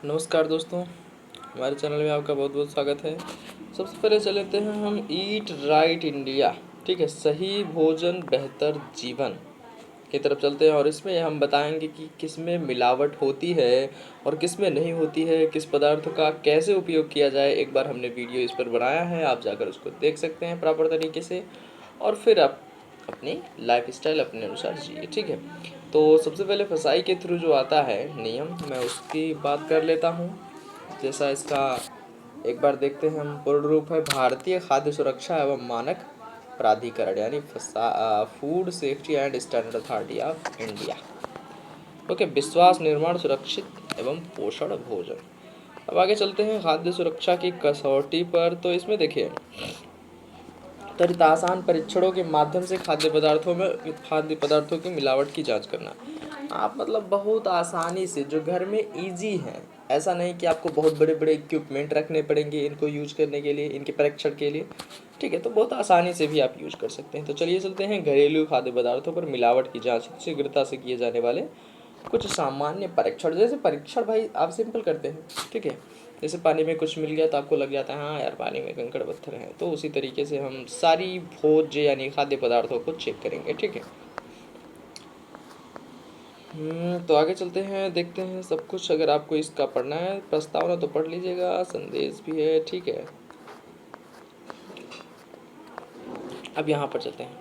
नमस्कार दोस्तों, हमारे चैनल में आपका बहुत बहुत स्वागत है। सबसे पहले चलते हैं हम ईट राइट इंडिया, ठीक है, सही भोजन बेहतर जीवन की तरफ चलते हैं। और इसमें हम बताएंगे कि किस में मिलावट होती है और किस में नहीं होती है, किस पदार्थ का कैसे उपयोग किया जाए। एक बार हमने वीडियो इस पर बनाया है, आप जाकर उसको देख सकते हैं प्रॉपर तरीके से, और फिर आप अपनी लाइफ स्टाइल अपने अनुसार जिए, ठीक है। तो सबसे पहले फसाई के थ्रू जो आता है नियम, मैं उसकी बात कर लेता हूँ। जैसा इसका एक बार देखते हैं हम। पूर्ण रूप है भारतीय खाद्य सुरक्षा एवं मानक प्राधिकरण, यानी food safety and standard authority of India. Okay, विश्वास, निर्माण, सुरक्षित एवं पोषण भोजन। अब आगे चलते हैं खाद्य सुरक्षा की कसौटी पर। तो इसमें देखिए, त्वरित आसान परीक्षणों के माध्यम से खाद्य पदार्थों की मिलावट की जांच करना। आप मतलब बहुत आसानी से, जो घर में इजी है, ऐसा नहीं कि आपको बहुत बड़े बड़े इक्विपमेंट रखने पड़ेंगे इनको यूज करने के लिए, इनके परीक्षण के लिए, ठीक है। तो बहुत आसानी से भी आप यूज कर सकते हैं। तो चलिए चलते हैं घरेलू खाद्य पदार्थों पर मिलावट की जांच शीघ्रता से किए जाने वाले कुछ सामान्य परीक्षण। जैसे परीक्षण भाई आप सिंपल करते हैं, ठीक है। जैसे पानी में कुछ मिल गया तो आपको लग जाता है हाँ यार पानी में कंकड़ पत्थर हैं, तो उसी तरीके से हम सारी भोज्य यानी खाद्य पदार्थों को चेक करेंगे, ठीक है। तो आगे चलते हैं, देखते हैं सब कुछ। अगर आपको इसका पढ़ना है प्रस्तावना तो पढ़ लीजिएगा, संदेश भी है, ठीक है। अब यहाँ पर चलते हैं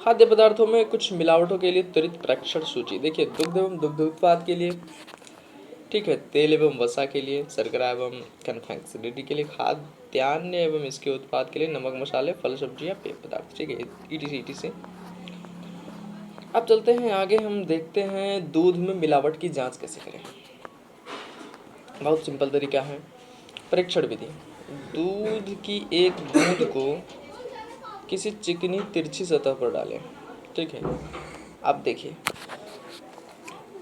खाद्य पदार्थों में कुछ मिलावटों के लिए त्वरित परीक्षण सूची। देखिए, दुग्ध एवं दुग्ध उत्पाद के लिए, ठीक है, तेल एवं वसा के लिए, शर्करा एवं कन्फेक्शनरी के लिए, खाद्यान्न एवं इसके उत्पाद के लिए, नमक, मसाले, फल, सब्जियां, पेय पदार्थ, ठीक है, ETC से। अब चलते हैं आगे, हम देखते हैं दूध में मिलावट की जांच कैसे करें। बहुत सिंपल तरीका है, परीक्षण विधि। दूध की एक बूंद को किसी चिकनी तिरछी सतह पर डालें, ठीक है। अब देखिए,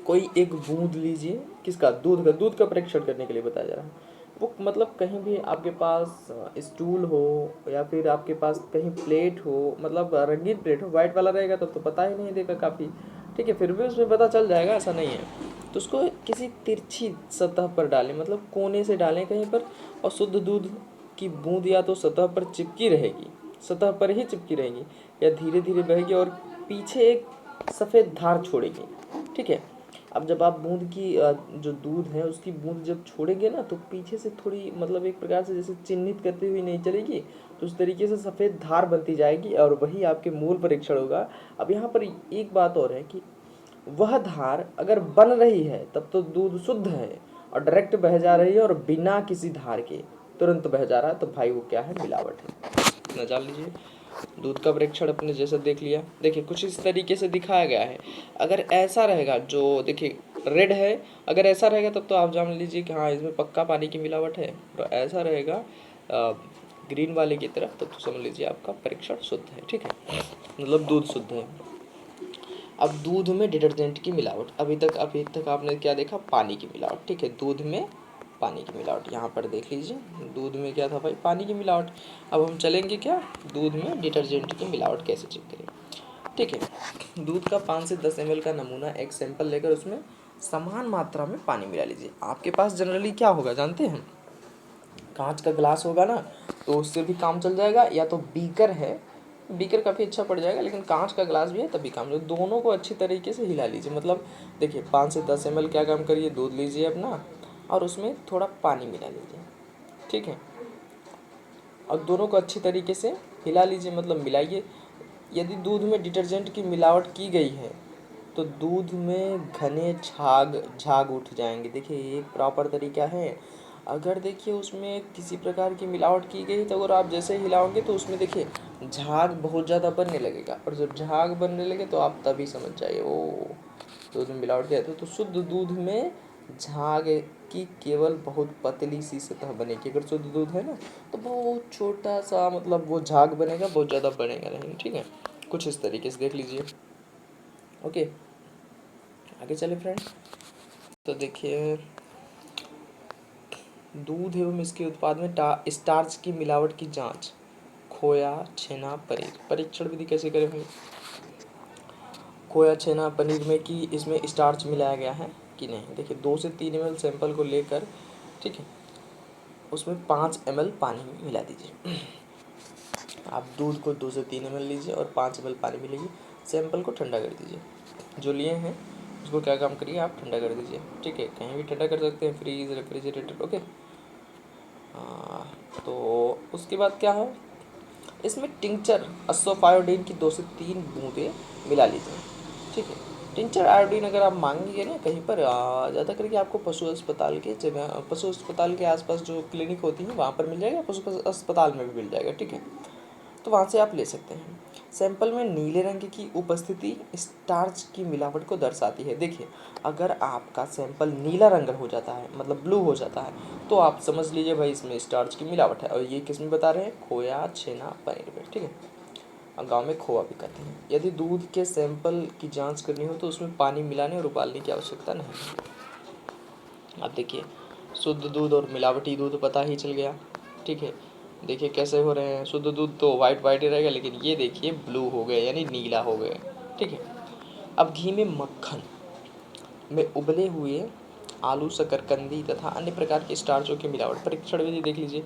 कोई एक बूंद लीजिए, किसका, दूध का परीक्षण करने के लिए बताया जा रहा है। वो मतलब कहीं भी आपके पास स्टूल हो या फिर आपके पास कहीं प्लेट हो, मतलब रंगीन प्लेट हो, वाइट वाला रहेगा तो पता ही नहीं देगा काफ़ी, ठीक है। फिर भी उसमें पता चल जाएगा, ऐसा नहीं है। तो उसको किसी तिरछी सतह पर डालें, मतलब कोने से डालें कहीं पर, और शुद्ध दूध की बूंद या तो सतह पर चिपकी रहेगी, सतह पर ही चिपकी रहेगी, या धीरे धीरे बहेगी और पीछे एक सफ़ेद धार छोड़ेगी, ठीक है। अब जब आप बूंद की जो दूध है उसकी बूंद जब छोड़ेंगे ना, तो पीछे से थोड़ी मतलब एक प्रकार से जैसे चिन्हित करते हुए नहीं चलेगी, तो उस तरीके से सफ़ेद धार बनती जाएगी और वही आपके मूल परीक्षण होगा। अब यहाँ पर एक बात और है कि वह धार अगर बन रही है तब तो दूध शुद्ध है, और डायरेक्ट बह जा रही है और बिना किसी धार के तुरंत बह जा रहा है, तो भाई वो क्या है, मिलावट है। इतना जान लीजिए। दूध का परीक्षण अपने जैसा देख लिया। देखिए, कुछ इस तरीके से दिखाया गया है। अगर ऐसा रहेगा, जो देखिए रेड है, अगर ऐसा रहेगा तब तो आप जान लीजिए कि हाँ इसमें पक्का पानी की मिलावट है। तो ऐसा रहेगा ग्रीन वाले की तरफ, तब तो समझ लीजिए आपका परीक्षण शुद्ध है, ठीक है, मतलब दूध शुद्ध है। अब दूध में डिटर्जेंट की मिलावट, अभी तक आपने क्या देखा, पानी की मिलावट, ठीक है। दूध में पानी की मिलावट, यहाँ पर देख लीजिए, दूध में क्या था भाई, पानी की मिलावट। अब हम चलेंगे क्या, दूध में डिटर्जेंट की मिलावट कैसे चेक करें, ठीक है। दूध का 5 से 10 ml का नमूना, एक सैंपल लेकर उसमें समान मात्रा में पानी मिला लीजिए। आपके पास जनरली क्या होगा जानते हैं, कांच का ग्लास होगा ना, तो उससे भी काम चल जाएगा, या तो बीकर है, बीकर काफ़ी अच्छा पड़ जाएगा, लेकिन कांच का ग्लास भी है तभी काम। दोनों को अच्छी तरीके से हिला लीजिए। मतलब देखिए, 5 से 10 ml क्या काम करिए, दूध लीजिए अपना और उसमें थोड़ा पानी मिला लीजिए, ठीक है, और दोनों को अच्छी तरीके से हिला लीजिए, मतलब मिलाइए। यदि दूध में डिटर्जेंट की मिलावट की गई है तो दूध में घने झाग झाग उठ जाएंगे। देखिए, ये एक प्रॉपर तरीका है। अगर देखिए उसमें किसी प्रकार की मिलावट की गई, तो अगर आप जैसे हिलाओगे तो उसमें देखिए झाग बहुत ज़्यादा बनने लगेगा, और जब झाग बनने लगे तो आप तभी समझ जाइए ओ दूध में मिलावट किया था। तो शुद्ध दूध में झाग की केवल बहुत पतली सी सतह बनेगी। अगर शुद्ध दूध है ना, तो बहुत छोटा सा मतलब वो झाग बनेगा, बहुत ज़्यादा बनेगा नहीं, ठीक है। कुछ इस तरीके से देख लीजिए। ओके, आगे चले फ्रेंड। तो देखिए, दूध एवं इसके उत्पाद में स्टार्च की मिलावट की जांच, खोया, छेना, पनीर। परीक्षण विधि कैसे करें भाई, खोया, छेना, पनीर में कि इसमें स्टार्च मिलाया गया है कि नहीं। देखिए 2 से 3 ml सैंपल को लेकर, ठीक है, उसमें 5 ml पानी मिला दीजिए। आप दूध को 2 से 3 ml लीजिए और 5 ml पानी मिलेगी, सैंपल को ठंडा कर दीजिए। जो लिए हैं उसको क्या काम करिए, आप ठंडा कर दीजिए, ठीक है। कहीं भी ठंडा कर सकते हैं, फ्रीज, रेफ्रिजरेटर, ओके। तो उसके बाद क्या है, इसमें टिंचर अश्वाफायोडीन की 2 से 3 बूंदें मिला लीजिए, ठीक है। टिंचर आयोडीन अगर आप मांगेंगे ना कहीं पर, ज़्यादा करके आपको पशु अस्पताल के जगह, पशु अस्पताल के आसपास जो क्लिनिक होती है वहाँ पर मिल जाएगा, पशु अस्पताल में भी मिल जाएगा, ठीक है। तो वहाँ से आप ले सकते हैं। सैंपल में नीले रंग की उपस्थिति स्टार्च की मिलावट को दर्शाती है। देखिए अगर आपका सैंपल नीला रंग हो जाता है, मतलब ब्लू हो जाता है, तो आप समझ लीजिए भाई इसमें स्टार्च की मिलावट है। और ये किस में बता रहे हैं, खोया, छेना, पनीर में, ठीक है। और गाँव में खोआ भी कहते हैं। यदि दूध के सैंपल की जांच करनी हो तो उसमें पानी मिलाने और उबालने की आवश्यकता नहीं। अब देखिए शुद्ध दूध और मिलावटी दूध पता ही चल गया, ठीक है। देखिए कैसे हो रहे हैं, शुद्ध दूध तो वाइट वाइट ही रहेगा, लेकिन ये देखिए ब्लू हो गए यानी नीला हो गए, ठीक है। अब घी में मक्खन में उबले हुए आलू, शकरकंदी तथा अन्य प्रकार के स्टार्चों की मिलावट परीक्षण विधि देख लीजिए।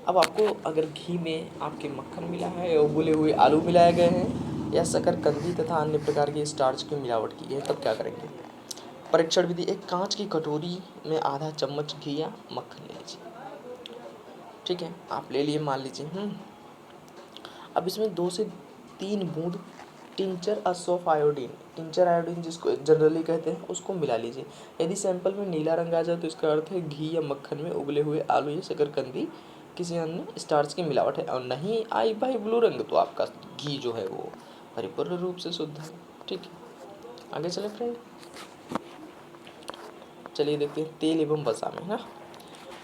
अब आपको अगर घी में आपके मक्खन मिला है, उबले हुए आलू मिलाए गए हैं, या शकरकंदी तथा अन्य प्रकार के स्टार्च की मिलावट की है, तब क्या करेंगे। परीक्षण विधि, एक कांच की कटोरी में आधा चम्मच घी या मक्खन ले लीजिए, ठीक है। आप ले लिए मान लीजिए। अब इसमें 2 से 3 बूंद टिंचर अश्वाफायोडीन, टिंचर आयोडीन जिसको जनरली कहते हैं, उसको मिला लीजिए। यदि सैंपल में नीला रंग आ जाए तो इसका अर्थ है घी या मक्खन में उबले हुए आलू या शकरकंदी किसी अन्य स्टार्च की मिलावट है। और नहीं आई भाई ब्लू रंग, तो आपका घी जो है वो परिपूर्ण रूप से शुद्ध है, ठीक है। आगे चले फ्रेंड, चलिए देखते हैं तेल एवं वसा में, है ना।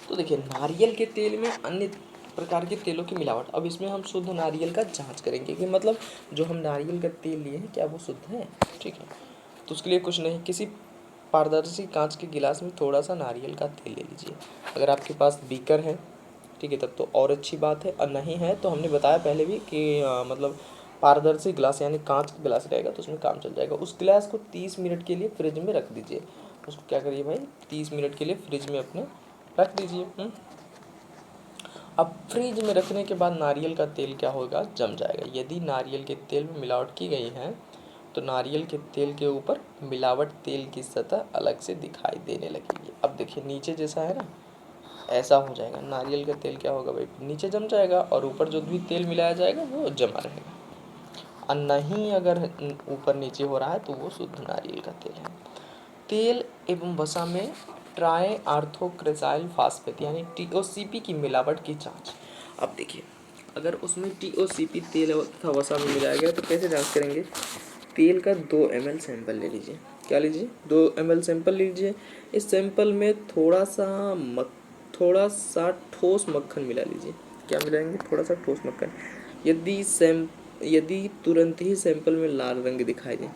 तो देखिए नारियल के तेल में अन्य प्रकार के तेलों की मिलावट। अब इसमें हम शुद्ध नारियल का जांच करेंगे कि मतलब जो हम नारियल का तेल लिए हैं क्या वो शुद्ध है, ठीक है। तो उसके लिए कुछ नहीं, किसी पारदर्शी कांच के गिलास में थोड़ा सा नारियल का तेल ले लीजिए। अगर आपके पास बीकर है, ठीक है, तब तो और अच्छी बात है। और नहीं है तो हमने बताया पहले भी कि मतलब पारदर्शी गिलास यानी कांच का गिलास रहेगा तो उसमें काम चल जाएगा। उस गिलास को 30 मिनट के लिए फ्रिज में रख दीजिए। उसको क्या करिए भाई, 30 मिनट के लिए फ्रिज में अपने रख दीजिए। अब फ्रिज में रखने के बाद नारियल का तेल क्या होगा, जम जाएगा। यदि नारियल के तेल में मिलावट की गई है तो नारियल के तेल के ऊपर मिलावट तेल की सतह अलग से दिखाई देने लगेगी। अब देखिए नीचे जैसा है ना, ऐसा हो जाएगा। नारियल का तेल क्या होगा भाई, नीचे जम जाएगा और ऊपर जो भी तेल मिलाया जाएगा वो जमा रहेगा। और नहीं अगर ऊपर नीचे हो रहा है तो वो शुद्ध नारियल का तेल है। तेल एवं वसा में ट्राई आर्थोक्रेसाइल फास्फेट यानी TOCP की मिलावट की जांच। अब देखिए अगर उसमें TOCP तेल तथा वसा में मिलाया गया तो कैसे जांच करेंगे। तेल का 2 ml सैंपल ले लीजिए। क्या लीजिए, 2 ml सैंपल लीजिए। इस सैंपल में थोड़ा सा ठोस मक्खन मिला लीजिए। क्या मिलाएंगे, थोड़ा सा ठोस मक्खन। यदि तुरंत ही सैंपल में लाल रंग दिखाई दे,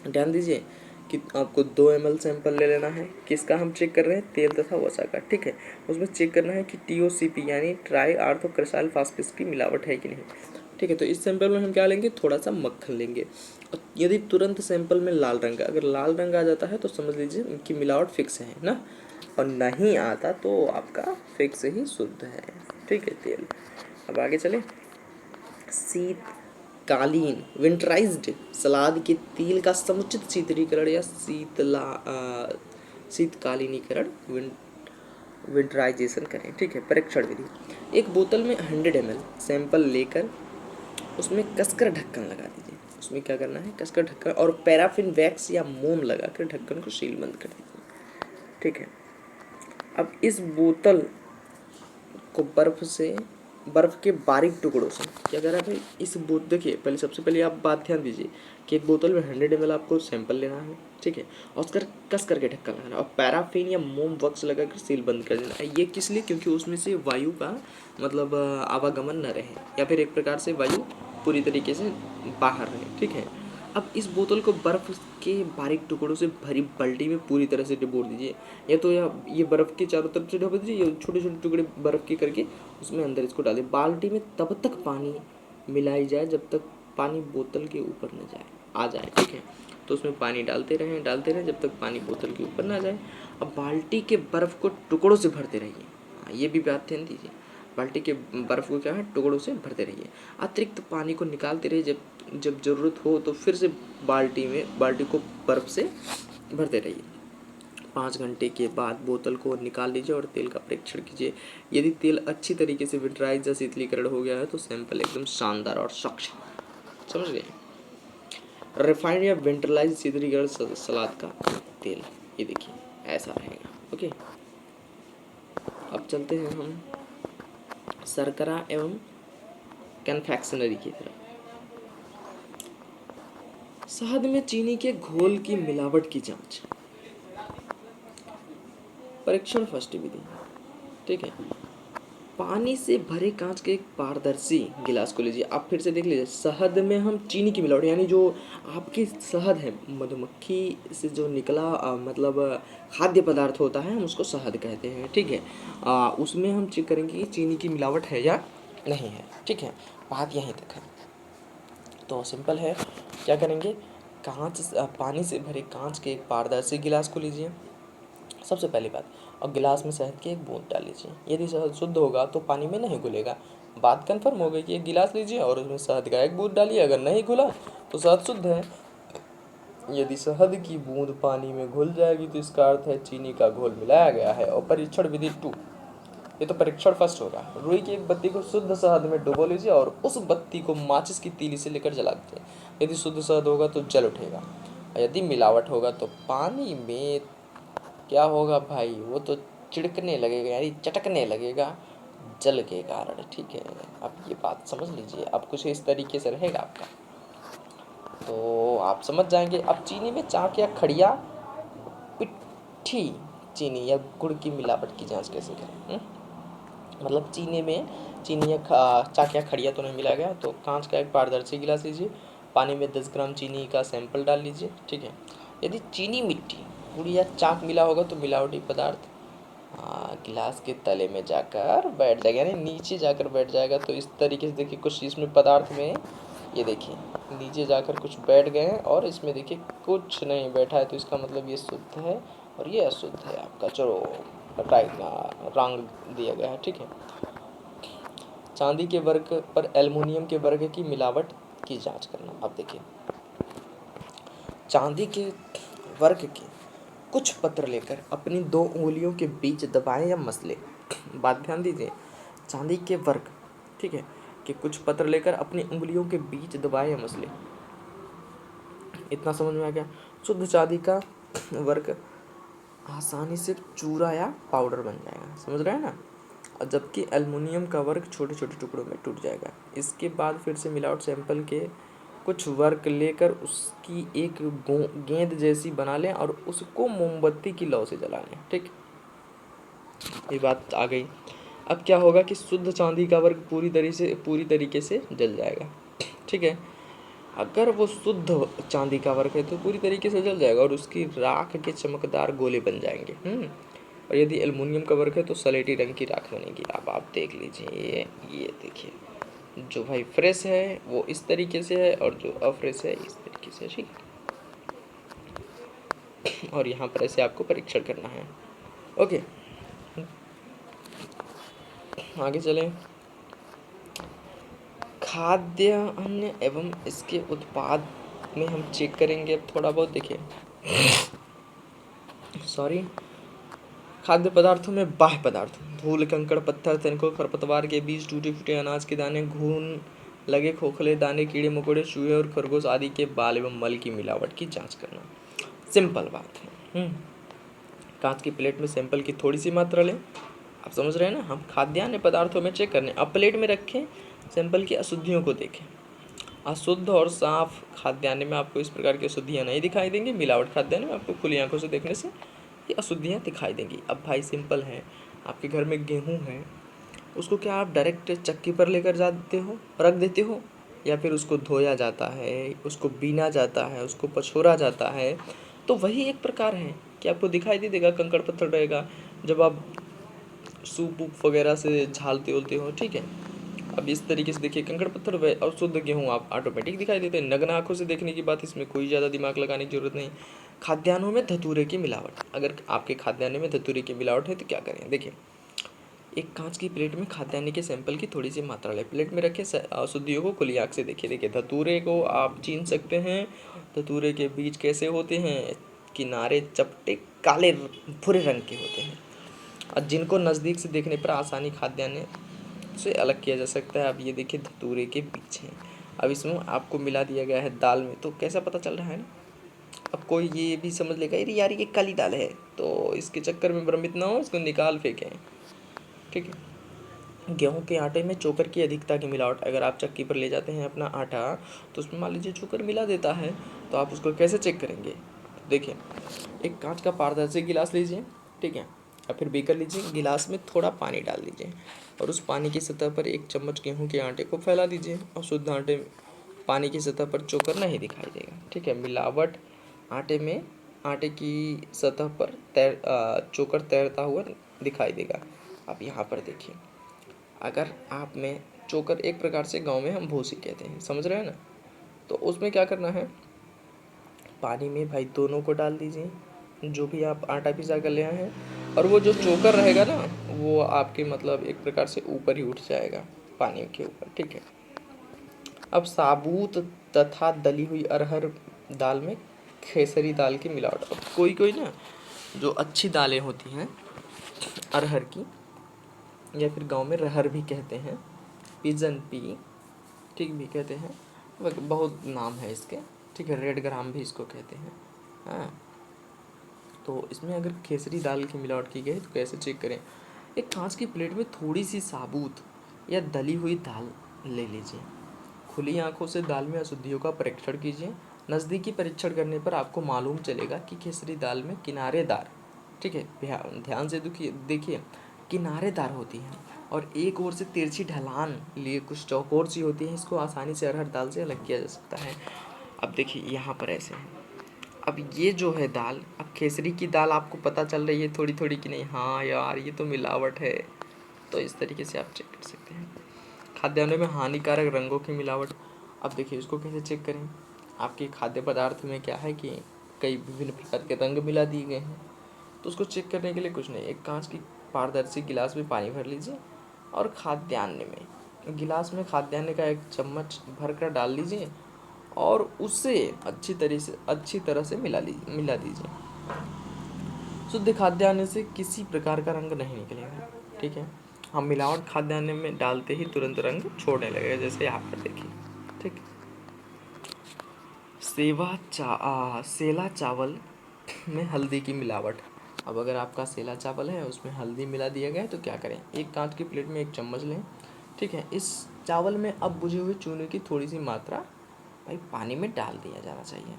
ध्यान दीजिए कि आपको 2 ml सैंपल ले लेना है। किसका हम चेक कर रहे हैं, तेल तथा वसा का, ठीक है। उसमें चेक करना है कि TOCP यानी ट्राई आर्थोक्रेसाइल फास्फेट की मिलावट है कि नहीं, ठीक है। तो इस सैंपल में हम क्या लेंगे, थोड़ा सा मक्खन लेंगे। और यदि तुरंत सैंपल में लाल रंग, अगर लाल रंग आ जाता है तो समझ लीजिए इनकी मिलावट फिक्स है ना, और नहीं आता तो आपका फिक्स ही शुद्ध है, ठीक है तेल। अब आगे चले, शीतकालीन विंटराइज्ड सलाद के तेल का समुचित शीतलीकरण या शीतकालीनीकरण विंटराइजेशन करें, ठीक है। परीक्षण विधि, एक बोतल में 100 ml सैंपल लेकर उसमें कसकर ढक्कन लगा दीजिए। उसमें क्या करना है, कसकर ढक्कन और पैराफिन वैक्स या मोम लगाकर ढक्कन को सील बंद कर दीजिए, ठीक है। अब इस बोतल को बर्फ के बारीक टुकड़ों से क्या करा भाई, इस बोतल, देखिए पहले सबसे पहले आप बात ध्यान दीजिए कि एक बोतल में 100 ml आपको सैंपल लेना है, ठीक है, और उसका कस करके ढक्कन लगाना और पैराफिन या मोम वैक्स लगाकर सील बंद कर देना है। ये किस लिए, क्योंकि उसमें से वायु का मतलब आवागमन न रहे, या फिर एक प्रकार से वायु पूरी तरीके से बाहर रहे, ठीक है। अब इस बोतल को बर्फ़ के बारीक टुकड़ों से भरी बाल्टी में पूरी तरह से डुबो दीजिए। या तो ये बर्फ़ के चारों तरफ से डुबो दीजिए, या छोटे छोटे टुकड़े बर्फ़ के करके उसमें अंदर इसको डालिए। बाल्टी में तब तक पानी मिलाई जाए जब तक पानी बोतल के ऊपर न आ जाए, ठीक है। तो उसमें पानी डालते रहें जब तक पानी बोतल के ऊपर ना जाए। अब बाल्टी के बर्फ़ को टुकड़ों से भरते रहिए। ये भी बात ध्यान दीजिए, बाल्टी के बर्फ़ को क्या है, टुकड़ों से भरते रहिए। अतिरिक्त पानी को निकालते रहिए, जब जब ज़रूरत हो तो फिर से बाल्टी को बर्फ़ से भरते रहिए। 5 घंटे के बाद बोतल को निकाल लीजिए और तेल का परीक्षण कीजिए। यदि तेल अच्छी तरीके से विट्राइज या शीतलीकरण हो गया है तो सैंपल एकदम शानदार और स्वच्छ। समझ गए? रिफाइंड या वेंट्रलाइज शीतलीकरण सलाद का तेल, ये देखिए ऐसा रहेगा। ओके, अब चलते हैं हम शर्करा एवं कन्फेक्शनरी की तरफ। शहद में चीनी के घोल की मिलावट की जांच। परीक्षण फर्स्ट विधि, ठीक है। पानी से भरे कांच के एक पारदर्शी गिलास को लीजिए। आप फिर से देख लीजिए, शहद में हम चीनी की मिलावट, यानी जो आपकी शहद है, मधुमक्खी से जो निकला मतलब खाद्य पदार्थ होता है, हम उसको शहद कहते हैं, ठीक है। उसमें हम चेक करेंगे कि चीनी की मिलावट है या नहीं है, ठीक है। बात यहीं तक है। तो सिंपल है, क्या करेंगे, पानी से भरे कांच के एक पारदर्शी गिलास को लीजिए, सबसे पहली बात, और गिलास में शहद की एक बूंद डाल लीजिए। यदि शहद शुद्ध होगा तो पानी में नहीं घुलेगा। बात कंफर्म हो गई कि एक गिलास लीजिए और उसमें शहद का एक बूंद डालिए, अगर नहीं घुला तो शहद शुद्ध है। यदि शहद की बूंद पानी में घुल जाएगी तो इसका अर्थ है चीनी का घोल मिलाया गया है। और परीक्षण विधि 2, ये तो परीक्षण फर्स्ट होगा। रुई की एक बत्ती को शुद्ध शहद में डुबो लीजिए और उस बत्ती को माचिस की तीली से लेकर जला दीजिए। यदि शुद्ध शहद होगा तो जल उठेगा, यदि मिलावट होगा तो पानी में क्या होगा भाई, वो तो चिड़कने लगेगा, यानी चटकने लगेगा, जल के कारण, ठीक है। अब ये बात समझ लीजिए, अब कुछ इस तरीके से रहेगा आपका, तो आप समझ जाएंगे। अब चीनी में चाक या खड़िया पिट्ठी चीनी या गुड़ की मिलावट की जांच कैसे करें? मतलब चीनी या चाक या खड़िया तो नहीं मिला गया, तो कांच का एक पारदर्शी गिलास लीजिए, पानी में 10 ग्राम चीनी का सैंपल डाल लीजिए, ठीक है। यदि चीनी मिट्टी गुड़ या चाक मिला होगा तो मिलावटी पदार्थ गिलास के तले में जाकर बैठ जाएगा, यानी नीचे जाकर बैठ जाएगा। तो इस तरीके से देखिए, कुछ इसमें पदार्थ में, ये देखिए नीचे जाकर कुछ बैठ गए हैं और इसमें देखिए कुछ नहीं बैठा है, तो इसका मतलब ये शुद्ध है और ये अशुद्ध है आपका। चलो रंग दिया गया है, ठीक है। चांदी के वर्क पर एल्युमिनियम के वर्क की मिलावट की जांच करना। अब देखिए, चांदी के वर्क के कुछ पत्र लेकर अपनी 2 उंगलियों के बीच दबाएं या मसलें। बात ध्यान दीजिए, चांदी के वर्क, ठीक है, कि कुछ पत्र लेकर अपनी उंगलियों के बीच दबाएं या मसलें। इतना समझ में आ गया। शुद्ध चांदी का वर्क आसानी से चूरा या पाउडर बन जाएगा, समझ रहे हैं ना, और जबकि एल्युमिनियम का वर्क छोटे छोटे टुकड़ों में टूट जाएगा। इसके बाद फिर से मिलावट सैंपल के कुछ वर्क लेकर उसकी एक गेंद जैसी बना लें और उसको मोमबत्ती की लौ से जला लें, ठीक। ये बात आ गई। अब क्या होगा कि शुद्ध चांदी का वर्क पूरी तरीके से जल जाएगा, ठीक है। अगर वो शुद्ध चांदी का वर्क है तो पूरी तरीके से जल जाएगा और उसकी राख के चमकदार गोले बन जाएंगे। और यदि एल्युमिनियम का वर्क है तो सलेटी रंग की राख बनेगी। अब आप देख लीजिए, ये देखिए, जो भाई फ्रेश है वो इस तरीके से है और जो अफ्रेश है इस तरीके से, ठीक। और यहाँ पर ऐसे आपको परीक्षण करना है। ओके, आगे चलें। खाद्य अन्न एवं इसके उत्पाद में हम चेक करेंगे अब थोड़ा बहुत। देखिए, खाद्य पदार्थों में बाह्य पदार्थ, धूल, कंकड़, पत्थर, तिनकों, खरपतवार के बीज, टूटे फूटे अनाज के दाने, घून लगे खोखले दाने, कीड़े मकोड़े, चूहे और खरगोश आदि के बाल एवं मल की मिलावट की जांच करना। सिंपल बात है। कांच की प्लेट में सैंपल की थोड़ी सी मात्रा लें। आप समझ रहे हैं ना, हम खाद्यान्न पदार्थों में चेक करने, अब प्लेट में रखें, सैंपल की अशुद्धियों को देखें। अशुद्ध और साफ खाद्यान्न में आपको इस प्रकार की अशुद्धियाँ नहीं दिखाई देंगी। मिलावट खाद्यान्न में आपको खुली आंखों से देखने से ये अशुद्धियाँ दिखाई देंगी। अब भाई सिंपल है, आपके घर में गेहूँ है, उसको क्या आप डायरेक्ट चक्की पर लेकर जाते हो, रख देते हो, या फिर उसको धोया जाता है, उसको बीना जाता है, उसको पछोरा जाता है। तो वही एक प्रकार है कि आपको दिखाई दे देगा, कंकड़ पत्थर रहेगा जब आप सूप वूप वगैरह से झालते उलते हो, ठीक है। अब इस तरीके से देखिए कंकड़ पत्थर और शुद्ध गेहूँ आप ऑटोमेटिक दिखाई देते हैं। नग्न आंखों से देखने की बात, इसमें कोई ज़्यादा दिमाग लगाने की जरूरत नहीं। खाद्यान्नों में धतूरे की मिलावट, अगर आपके खाद्यान्न में धतूरे की मिलावट है तो क्या करें। देखिए, एक कांच की प्लेट में खाद्यान्न के सैंपल की थोड़ी सी मात्रा लें, प्लेट में रखे अशुद्धियों को खुली आंख से देखिए। देखिए धतूरे को आप छीन सकते हैं। धतूरे के बीज कैसे होते हैं, किनारे चपटे काले भूरे रंग के होते हैं, और जिनको नज़दीक से देखने पर आसानी खाद्यान्न से अलग किया जा सकता है। अब ये देखिए धतूरे के बीज हैं। अब इसमें आपको मिला दिया गया है दाल में, तो कैसा पता चल रहा है ना। अब कोई ये भी समझ लेगा अरे यार ये काली दाल है, तो इसके चक्कर में भ्रमित ना हो, इसको निकाल फेंकें। ठीक है। गेहूं के आटे में चोकर की अधिकता की मिलावट, अगर आप चक्की पर ले जाते हैं अपना आटा, तो उसमें मान लीजिए चोकर मिला देता है, तो आप उसको कैसे चेक करेंगे। तो देखिए, एक कांच का पारदर्शी गिलास लीजिए, ठीक है, या फिर बीकर लीजिए, गिलास में थोड़ा पानी डाल दीजिए और उस पानी की सतह पर एक चम्मच गेहूं के आटे को फैला दीजिए, और शुद्ध आटे पानी की सतह पर चोकर नहीं दिखाई देगा। ठीक है, मिलावट आटे में, आटे की सतह पर चोकर तैरता हुआ दिखाई देगा। अब यहाँ पर देखिए, अगर आप में चोकर, एक प्रकार से गांव में हम भूसी कहते हैं, समझ रहे हैं ना, तो उसमें क्या करना है, पानी में भाई दोनों को डाल दीजिए, जो भी आप आटा पिसा कर ले आए हैं, और वो जो चोकर रहेगा ना, वो आपके मतलब एक प्रकार से ऊपर ही उठ जाएगा पानी के ऊपर। ठीक है। अब साबुत तथा दली हुई अरहर दाल में खेसरी दाल की मिलावट, अब कोई कोई ना जो अच्छी दालें होती हैं अरहर की, या फिर गांव में रहर भी कहते हैं, पिजन पी, ठीक भी कहते हैं, बहुत नाम है इसके। ठीक है, रेड ग्राम भी इसको कहते हैं। हाँ, तो इसमें अगर खेसरी दाल की मिलावट की गई तो कैसे चेक करें। एक कांच की प्लेट में थोड़ी सी साबुत या दली हुई दाल ले लीजिए, खुली आंखों से दाल में अशुद्धियों का परीक्षण कीजिए। नज़दीकी परीक्षण करने पर आपको मालूम चलेगा कि खेसरी दाल में किनारेदार, ठीक है, ध्यान से देखिए किनारेदार होती हैं, और एक ओर से तिरछी ढलान लिए कुछ चौकोर सी होती है, इसको आसानी से अरहर दाल से अलग किया जा सकता है। अब देखिए यहाँ पर ऐसे है, अब ये जो है दाल, अब खेसरी की दाल आपको पता चल रही है थोड़ी थोड़ी कि नहीं, हाँ यार ये तो मिलावट है, तो इस तरीके से आप चेक कर सकते हैं। खाद्यान्नों में हानिकारक रंगों की मिलावट, अब देखिए इसको कैसे चेक करें। आपके खाद्य पदार्थ में क्या है कि कई विभिन्न प्रकार के रंग मिला दिए गए हैं, तो उसको चेक करने के लिए कुछ नहीं, एक कांच की पारदर्शी गिलास में पानी भर लीजिए और खाद्यान्न में, गिलास में खाद्यान्न का एक चम्मच भर कर डाल लीजिए और उसे अच्छी तरह से मिला दीजिए। शुद्ध खाद्यान्न से किसी प्रकार का रंग नहीं निकलेगा। ठीक है, हम मिलावट खाद्यान्न में डालते ही तुरंत रंग छोड़ने लगेगा, जैसे यहाँ पर देखिए। ठीक, सेला चावल में हल्दी की मिलावट, अब अगर आपका सेला चावल है उसमें हल्दी मिला दिया गया है तो क्या करें, एक कांच की प्लेट में एक चम्मच लें। ठीक है, इस चावल में अब बुझे हुए चूने की थोड़ी सी मात्रा भाई पानी में डाल दिया जाना चाहिए।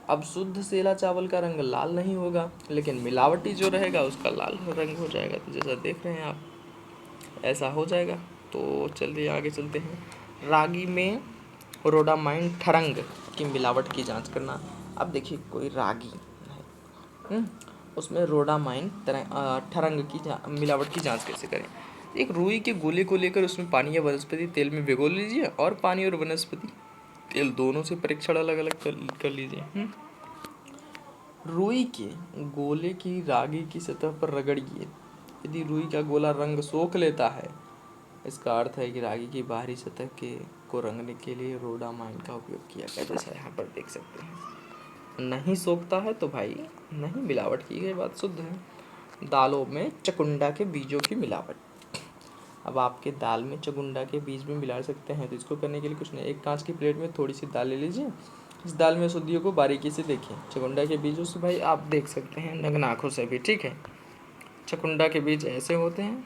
अब शुद्ध सेला चावल का रंग लाल नहीं होगा, लेकिन मिलावटी जो रहेगा उसका लाल रंग हो जाएगा, तो जैसा देख रहे हैं आप ऐसा हो जाएगा। तो चलिए आगे चलते हैं। रागी में रोडामाइन ठरंग की मिलावट की जांच करना। अब देखिए कोई रागी है, उसमें रोडामाइन ठरंग की मिलावट की जांच कैसे करें। एक रुई के गोले को लेकर उसमें पानी या वनस्पति तेल में भिगो लीजिए और पानी और वनस्पति तेल दोनों से परीक्षण अलग अलग कर लीजिए। रुई के गोले की रागी की सतह पर रगड़िए, यदि रुई का गोला रंग सोख लेता है, इसका अर्थ है कि रागी की बाहरी सतह को रंगने के लिए रोडामाइन का उपयोग किया गया, जैसा यहाँ पर देख सकते हैं। नहीं सोखता है तो भाई नहीं, मिलावट की गई बात शुद्ध है। दालों में चकुंडा के बीजों की मिलावट, अब आपके दाल में चकुंडा के बीज भी मिला सकते हैं, तो इसको करने के लिए कुछ नहीं, एक कांच की प्लेट में थोड़ी सी दाल ले लीजिए, इस दाल में अशुद्धियों को बारीकी से देखिए। चकुंडा के बीजों से भाई आप देख सकते हैं नग्न आँखों से भी। ठीक है, चकुंडा के बीज ऐसे होते हैं।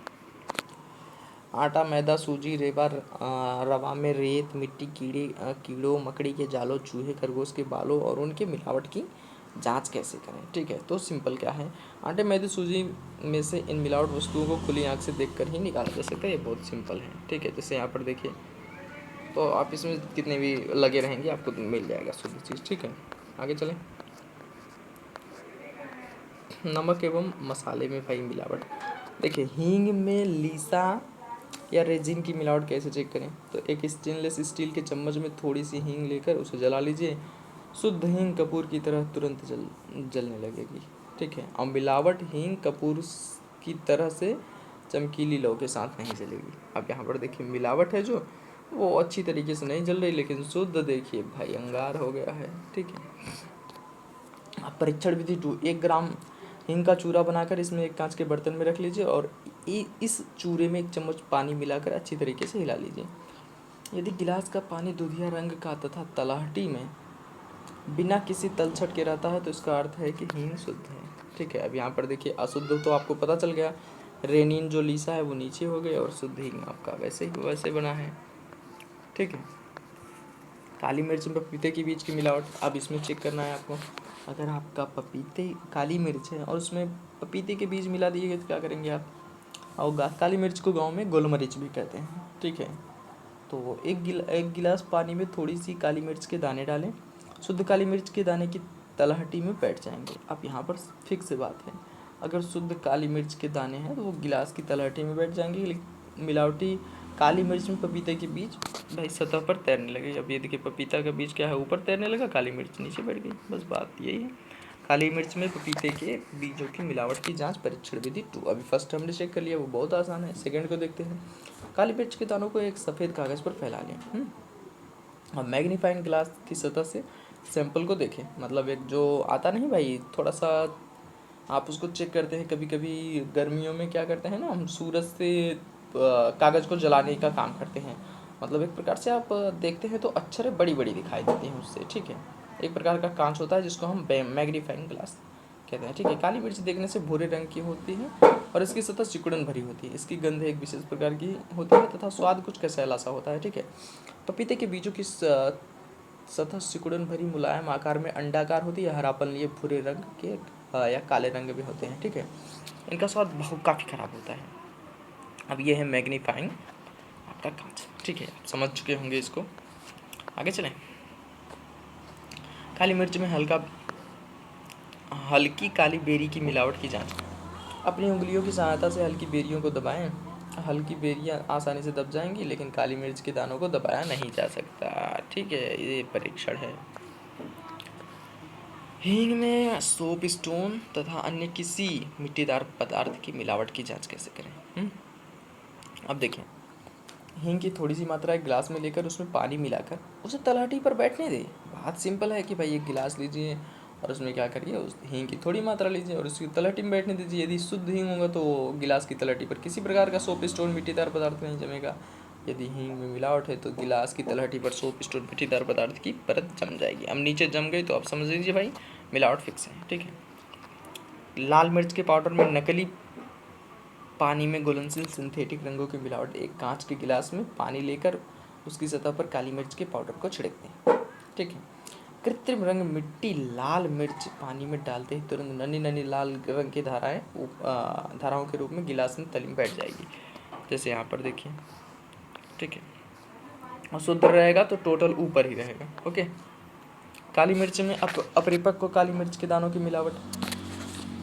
आटा, मैदा, सूजी, रवा में रेत, मिट्टी, कीड़ों मकड़ी के जालों, चूहे खरगोश के बालों और उनके मिलावट की जांच कैसे करें। ठीक है, तो सिंपल क्या है, आटे, मैदे, सूजी में से इन मिलावट वस्तुओं को खुली आंख से देखकर ही निकाला जा सकता है, ये बहुत सिंपल है। ठीक है, जैसे यहाँ पर देखिए, तो आप इसमें कितने भी लगे रहेंगे आपको मिल जाएगा शुद्ध चीज़। ठीक है, आगे चलें। नमक एवं मसाले में भाई मिलावट, देखिए हींग में लीसा या रेजिन की मिलावट कैसे चेक करें? तो एक स्टेनलेस स्टील के चम्मच में थोड़ी सी हींग लेकर उसे जला लीजिए। शुद्ध हींग कपूर की तरह तुरंत जलने लगेगी। ठीक है, और मिलावट हींग कपूर की तरह से चमकीली लौ के साथ नहीं जलेगी। अब यहाँ पर देखिए मिलावट है जो वो अच्छी तरीके से नहीं जल रही, लेकिन शुद्ध देखिए भाई अंगार हो गया है। ठीक है, अब परीक्षण विधि 2। 1 ग्राम हींग का चूरा बनाकर इसमें एक कांच के बर्तन में रख लीजिए और इस चूरे में 1 चम्मच पानी मिलाकर अच्छी तरीके से हिला लीजिए। यदि गिलास का पानी दूधिया रंग का तथा तलहटी में बिना किसी तलछट के रहता है तो इसका अर्थ है कि हींग शुद्ध है। ठीक है, अब यहाँ पर देखिए अशुद्ध तो आपको पता चल गया, रेनिन जो लीसा है वो नीचे हो गए और शुद्ध हींग आपका वैसे ही वैसे बना है। ठीक है, काली मिर्च में पपीते के बीज की मिलावट। अब इसमें चेक करना है आपको, अगर आपका पपीते काली मिर्च है और उसमें पपीते के बीज मिला दिए तो क्या करेंगे आप? और काली मिर्च को गांव में गोलमरीच भी कहते हैं। ठीक है, तो एक गिलास पानी में थोड़ी सी काली मिर्च के दाने डालें। शुद्ध काली मिर्च के दाने की तलहटी में बैठ जाएंगे। अब यहाँ पर फिक्स बात है, अगर शुद्ध काली मिर्च के दाने हैं तो वो गिलास की तलहटी में बैठ जाएंगे। मिलावटी काली मिर्च में पपीते के बीज भाई सतह पर तैरने लगे। अब ये देखिए पपीता का बीज क्या है, ऊपर तैरने लगा, काली मिर्च नीचे बैठ गई। बस बात यही है। काली मिर्च में पपीते के बीजों की मिलावट की जांच परीक्षण विधि 2। अभी फर्स्ट हमने चेक कर लिया, वो बहुत आसान है। सेकंड को देखते हैं। काली मिर्च के दानों को एक सफ़ेद कागज़ पर फैला लें। अब मैग्नीफाइंग ग्लास की सतह से सैंपल को देखें। मतलब एक जो आता नहीं भाई, थोड़ा सा आप उसको चेक करते हैं। कभी कभी गर्मियों में क्या करते हैं ना, हम सूरज से कागज़ को जलाने का काम करते हैं। मतलब एक प्रकार से आप देखते हैं तो अक्षरें बड़ी बड़ी दिखाई देती हैं उससे। ठीक है, एक प्रकार का कांच होता है जिसको हम मैग्नीफाइंग ग्लास कहते हैं। ठीक है, काली मिर्च देखने से भूरे रंग की होती है और इसकी सतह सिकुड़न भरी होती है। इसकी गंध एक विशेष प्रकार की होती है तथा स्वाद कुछ कसैला सा होता है। ठीक है, पपीते के बीजों की सतह सिकुड़न भरी मुलायम आकार में अंडाकार होती है। हरापन लिए भूरे रंग के या काले रंग भी होते हैं। ठीक है, इनका स्वाद बहुत काफ़ी खराब होता है। अब ये है मैग्नीफाइंग आपका कांच। ठीक है, आप समझ चुके होंगे इसको। आगे चलें। काली मिर्च में हल्की काली बेरी की मिलावट की जांच। अपनी उंगलियों की सहायता से हल्की बेरियों को दबाएं। हल्की बेरियां आसानी से दब जाएंगी, लेकिन काली मिर्च के दानों को दबाया नहीं जा सकता। ठीक है, ये परीक्षण है। हींग में सोप स्टोन तथा अन्य किसी मिट्टीदार पदार्थ की मिलावट की जांच कैसे करें? अब देखें, हींग की थोड़ी सी मात्रा एक गिलास में लेकर उसमें पानी मिलाकर उसे तलहटी पर बैठने दें। बात सिंपल है कि भाई एक गिलास लीजिए और उसमें क्या करिए, उस हींग की थोड़ी मात्रा लीजिए और उसकी तलहटी में बैठने दीजिए। यदि शुद्ध हींग होगा तो गिलास की तलहटी पर किसी प्रकार का सोप स्टोन मिट्टीदार पदार्थ नहीं जमेगा। यदि हींग में मिलावट है तो गिलास की तलहटी पर सोप स्टोन मिट्टीदार पदार्थ की परत जम जाएगी। अब नीचे जम गई तो आप समझ लीजिए भाई मिलावट फिक्स है। ठीक है, लाल मिर्च के पाउडर में नकली पानी में घुलनशील सिंथेटिक रंगों की मिलावट। एक कांच के गिलास में पानी लेकर उसकी सतह पर काली मिर्च के पाउडर को छिड़क दें। ठीक है, कृत्रिम रंग मिट्टी लाल मिर्च पानी में डालते ही तुरंत नन्ही नन्ही लाल रंग की धाराओं के रूप में गिलास में तली में बैठ जाएगी, जैसे यहाँ पर देखिए। ठीक है, और शुद्ध रहेगा तो टोटल ऊपर ही रहेगा। ओके, काली मिर्च में अपरिपक्व काली मिर्च के दानों की मिलावट।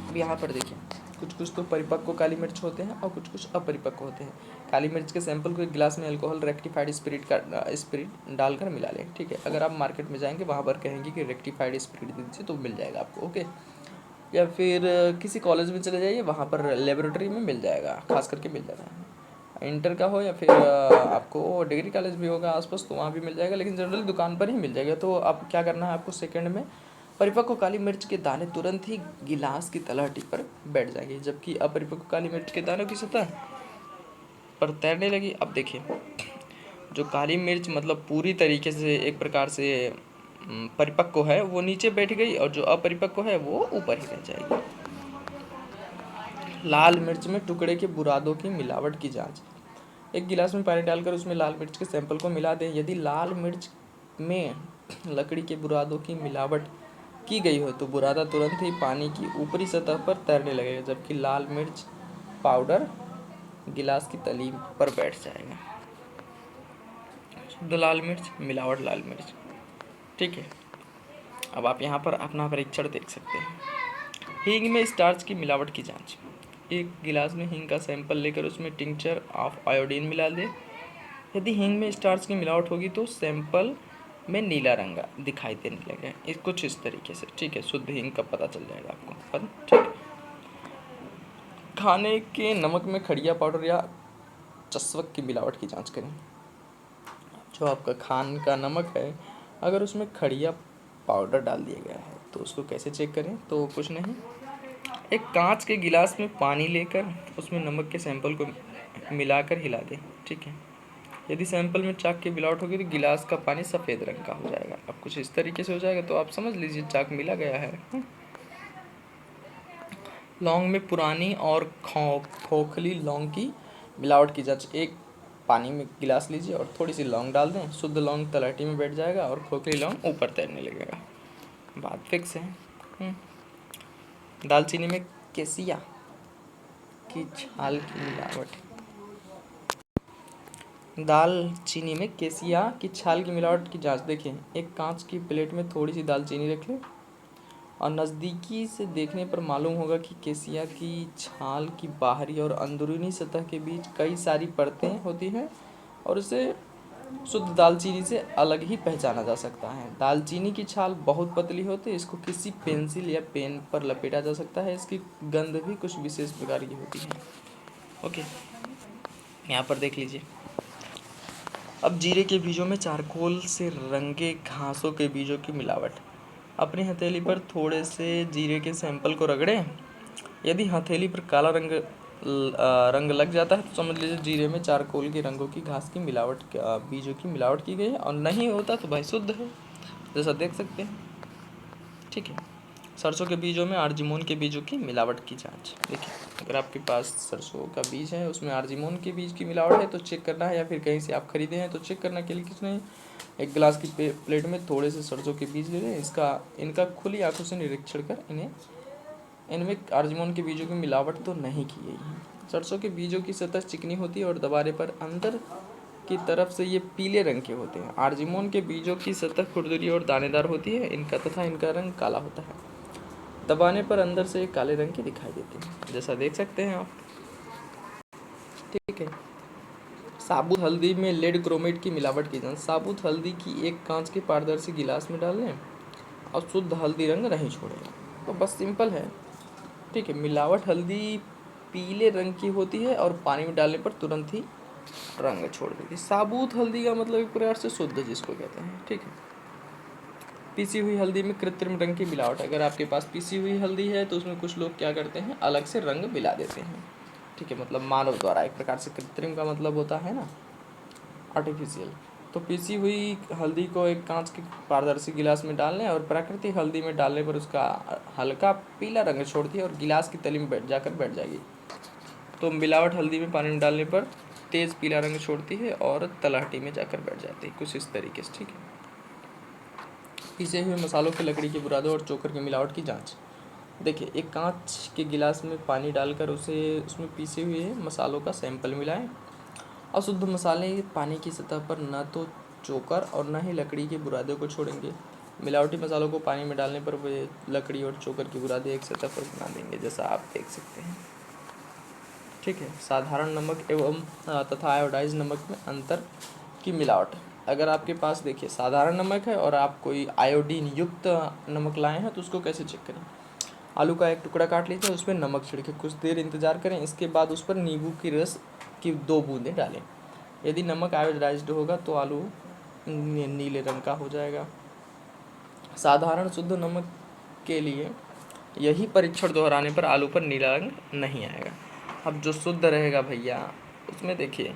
अब यहाँ पर देखिए, कुछ कुछ तो परिपक्व काली मिर्च होते हैं और कुछ कुछ अपरिपक्व होते हैं। काली मिर्च के सैंपल को एक गिलास में अल्कोहल रेक्टिफाइड स्पिरिट डालकर मिला लें। ठीक है, अगर आप मार्केट में जाएंगे वहाँ पर कहेंगे कि रेक्टिफाइड स्पिरिट दीजिए तो मिल जाएगा आपको। ओके, या फिर किसी कॉलेज में चले जाइए, वहाँ पर लेबोरेटरी में मिल जाएगा, खास करके मिल जाता है। इंटर का हो या फिर आपको डिग्री कॉलेज भी होगा आसपास तो वहाँ भी मिल जाएगा, लेकिन जनरली दुकान पर ही मिल जाएगा। तो आप क्या करना है, आपको सेकंड में परिपक्व काली मिर्च के दाने तुरंत ही गिलास की तलहटी पर बैठ जाएंगे, जबकि अपरिपक्व काली मिर्च के दानों की सतह पर तैरने लगी। अब देखिए, जो काली मिर्च मतलब पूरी तरीके से एक प्रकार से परिपक्व है वो नीचे बैठ गई और जो अपरिपक्व है वो ऊपर ही रह जाएगी। लाल मिर्च में टुकड़े के बुरादों की मिलावट की जांच। एक गिलास में पानी डालकर उसमें लाल मिर्च के सैंपल को मिला दें। यदि लाल मिर्च में लकड़ी के बुरादों की मिलावट की गई हो तो बुरादा तुरंत ही पानी की ऊपरी सतह पर तैरने लगेगा, जबकि लाल मिर्च पाउडर गिलास की तली पर बैठ जाएगा। शुद्ध लाल मिर्च, मिलावट लाल मिर्च। ठीक है, अब आप यहाँ पर अपना परीक्षण देख सकते हैं। हींग में स्टार्च की मिलावट की जांच। एक गिलास में हींग का सैंपल लेकर उसमें टिंचर ऑफ आयोडीन मिला दे। यदि हींग में स्टार्च की मिलावट होगी तो सैंपल में नीला रंग दिखाई देने लगेगा। इस कुछ इस तरीके से, ठीक है, शुद्ध हींग का पता चल जाएगा आपको, ठीक है। खाने के नमक में खड़िया पाउडर या चस्वक की मिलावट की जांच करें। जो आपका खान का नमक है, अगर उसमें खड़िया पाउडर डाल दिया गया है तो उसको कैसे चेक करें? तो कुछ नहीं, एक कांच के गिलास में पानी लेकर उसमें नमक के सैंपल को मिलाकर हिला दें, ठीक है। यदि सैंपल में चाक की मिलावट होगी तो गिलास का पानी सफ़ेद रंग का हो जाएगा। अब कुछ इस तरीके से हो जाएगा, तो आप समझ लीजिए चाक मिला गया है। लौंग में पुरानी और खोखली लौंग की मिलावट की जांच। एक पानी में गिलास लीजिए और थोड़ी सी लौंग डाल दें, शुद्ध लौंग तलहटी में बैठ जाएगा और खोखली लौंग ऊपर तैरने लगेगा। बात फिक्स है। दालचीनी में केसिया की छाल की मिलावट। दालचीनी में केसिया की छाल की मिलावट की जांच। देखें, एक कांच की प्लेट में थोड़ी सी दालचीनी रख लें और नज़दीकी से देखने पर मालूम होगा कि केसिया की छाल की बाहरी और अंदरूनी सतह के बीच कई सारी परतें होती हैं और इसे शुद्ध दालचीनी से अलग ही पहचाना जा सकता है। दालचीनी की छाल बहुत पतली होती है, इसको किसी पेंसिल या पेन पर लपेटा जा सकता है। इसकी गंध भी कुछ विशेष प्रकार की होती है। ओके, यहाँ पर देख लीजिए। अब जीरे के बीजों में चारकोल से रंगे घासों के बीजों की मिलावट। अपनी हथेली पर थोड़े से जीरे के सैंपल को रगड़ें। यदि हथेली पर काला रंग लग जाता है तो समझ लीजिए जीरे में चारकोल के रंगों की घास की मिलावट, बीजों की मिलावट की गई है। और नहीं होता तो भाई शुद्ध है, जैसा देख सकते हैं, ठीक है। सरसों के बीजों में आर्जिमोन के बीजों की मिलावट की जांच। देखिए, अगर आपके पास सरसों का बीज है, उसमें आर्जिमोन के बीज की मिलावट है तो चेक करना है, या फिर कहीं से आप खरीदे हैं तो चेक करने के लिए कुछ नहीं, एक गिलास की प्लेट में थोड़े से सरसों के बीज ले लें। इनका खुली आंखों से निरीक्षण कर इनमें आर्जिमोन के बीजों की मिलावट तो नहीं की गई है। सरसों के बीजों की सतह चिकनी होती है और दबाने पर अंदर की तरफ से ये पीले रंग के होते हैं। आर्जिमोन के बीजों की सतह खुरदरी और दानेदार होती है, इनका रंग काला होता है। दबाने पर अंदर से काले रंग की दिखाई देती है, जैसा देख सकते हैं आप, ठीक है। साबुत हल्दी में लेड क्रोमेट की मिलावट की जांच। साबुत हल्दी की एक कांच के पारदर्शी गिलास में डाल लें और शुद्ध हल्दी रंग नहीं छोड़ेगा। तो बस सिंपल है, ठीक है। मिलावट हल्दी पीले रंग की होती है और पानी में डालने पर तुरंत ही रंग छोड़ देती है। साबुत हल्दी का मतलब एक प्रकार से शुद्ध जिसको कहते हैं, ठीक है। पीसी हुई हल्दी में कृत्रिम रंग की मिलावट। अगर आपके पास पीसी हुई हल्दी है तो उसमें कुछ लोग क्या करते हैं, अलग से रंग मिला देते हैं, ठीक है, मतलब मानव द्वारा। एक प्रकार से कृत्रिम का मतलब होता है ना, आर्टिफिशियल। तो पीसी हुई हल्दी को एक कांच के पारदर्शी गिलास में डाल लें और प्राकृतिक हल्दी में डालने पर उसका हल्का पीला रंग छोड़ती है और गिलास की तली में बैठ जाएगी। तो मिलावट हल्दी में पानी में डालने पर तेज़ पीला रंग छोड़ती है और तलहटी में जाकर बैठ जाती है, कुछ इस तरीके से, ठीक है। पीसे हुए मसालों की लकड़ी के बुरादों और चोकर की मिलावट की जांच। देखिए, एक कांच के गिलास में पानी डालकर उसमें पीसे हुए मसालों का सैंपल मिलाएं। अशुद्ध मसाले पानी की सतह पर न तो चोकर और न ही लकड़ी के बुरादे को छोड़ेंगे। मिलावटी मसालों को पानी में डालने पर वे लकड़ी और चोकर की बुरादे एक सतह पर बना देंगे, जैसा आप देख सकते हैं, ठीक है। साधारण नमक एवं तथा आयोडाइज नमक में अंतर की मिलावट। अगर आपके पास देखिए साधारण नमक है और आप कोई आयोडीन युक्त नमक लाए हैं तो उसको कैसे चेक करें। आलू का एक टुकड़ा काट लीजिए, उसमें नमक छिड़के कुछ देर इंतजार करें, इसके बाद उस पर नींबू की रस की 2 बूंदें डालें। यदि नमक आयोडाइज्ड होगा तो आलू नीले रंग का हो जाएगा। साधारण शुद्ध नमक के लिए यही परीक्षण दोहराने पर आलू पर नीला रंग नहीं आएगा। अब जो शुद्ध रहेगा भैया, उसमें देखिए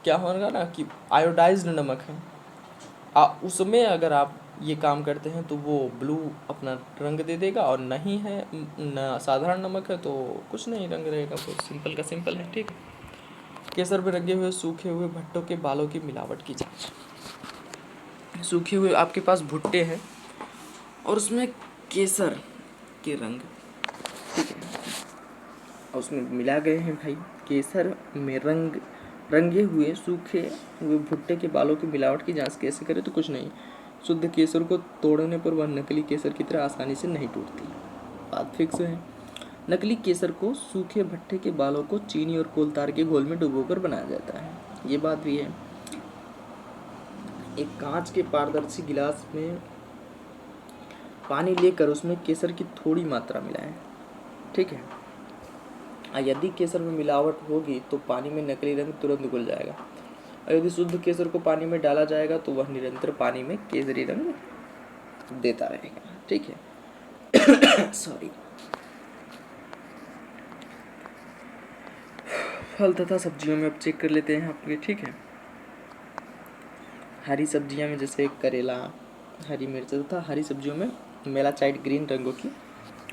क्या होगा ना कि आयोडाइज्ड नमक है, उसमें अगर आप ये काम करते हैं तो वो ब्लू अपना रंग दे देगा, और नहीं है न साधारण नमक है तो कुछ नहीं रंग रहेगा, बहुत सिंपल का सिंपल है, ठीक है। केसर में रंगे हुए सूखे हुए भुट्टों के बालों की मिलावट की जांच। सूखे हुए आपके पास भुट्टे हैं और उसमें केसर के रंग, ठीक है, और उसमें मिला गए हैं भाई केसर में रंगे हुए सूखे हुए भुट्टे के बालों की मिलावट की जांच कैसे करें। तो कुछ नहीं, शुद्ध केसर को तोड़ने पर वह नकली केसर की तरह आसानी से नहीं टूटती, बात फिक्स है। नकली केसर को सूखे भट्टे के बालों को चीनी और कोलतार के घोल में डुबोकर बनाया जाता है। ये बात भी है। एक कांच के पारदर्शी गिलास में पानी लेकर उसमें केसर की थोड़ी मात्रा मिलाएं। ठीक है। यदि केसर में मिलावट होगी तो पानी में नकली रंग तुरंत घुल जाएगा, और यदि शुद्ध केसर को पानी में डाला जाएगा तो वह निरंतर पानी में केसरी रंग देता रहेगा। ठीक है। सॉरी। फल तथा सब्जियों में अब चेक कर लेते हैं आपके। ठीक है। हरी सब्जियां में जैसे करेला, हरी मिर्च तथा हरी सब्जियों में मेलाचाइट ग्रीन रंगों की